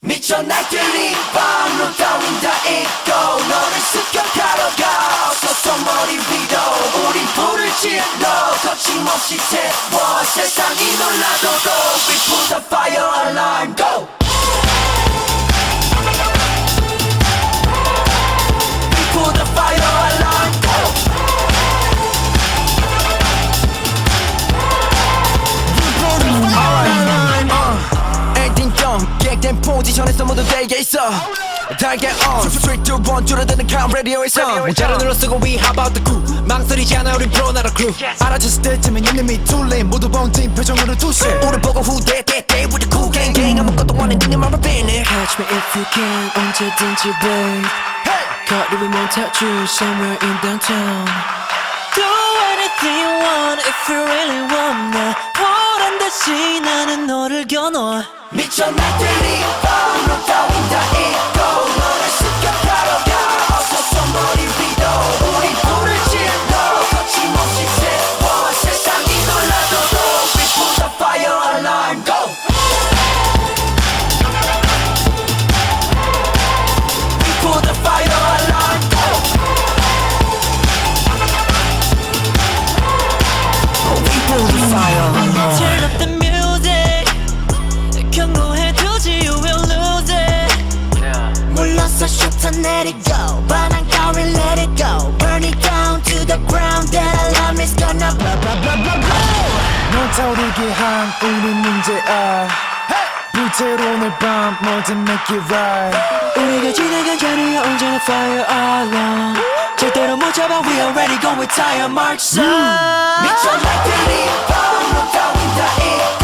미쳐 날들이 밤로 따윈 다 잊고 너를 습격하러 가 서서 머리 위로 우린 불을 질러 거침없이 태워 세상이 놀라도 We put the fire alarm go We put the fire alarm go 객된 포지션에서 모두 대게 있어 달게 on Street to run 줄어드는 캄 라디오에서 문자를 눌러쓰고 we how about the crew 망설이지 않아 우린 프로 나라 crew 알아챘을 때쯤엔 이미 툴린 모두 본팀 표정으로 투시 우리 보고 후대 대대 with the cool gang gang 아무것도 원해 니네 맘을 빼내 Catch me if you can 언제든지 babe 거리를 못 타주 somewhere in downtown Do anything you want if you really want 나 보란 듯이 나는 너를 겨눠 미쳐 날들이 밤로 따윈 다 잊고 너를 습격하러 가 어서서 머리 위로 우리 불을 질러 거침없이 태워 세상이 놀라도 We put the fire alarm go We put the fire alarm go We put the fire alarm Turn up the music 경고해두지 you will lose it 물러서 슈터 let it go 반항가를 let it go Burn it down to the ground That alarm is gonna blow blow blow blow blow 넌 타오르게 한 우리 문제야 불태로 오늘 밤 뭐든 make it right 우리가 지나간 자리에 언제나 fire alarm 절대로 못 잡아 we already go with tire march 미쳐 날들이 밤로 따윈 다 잊고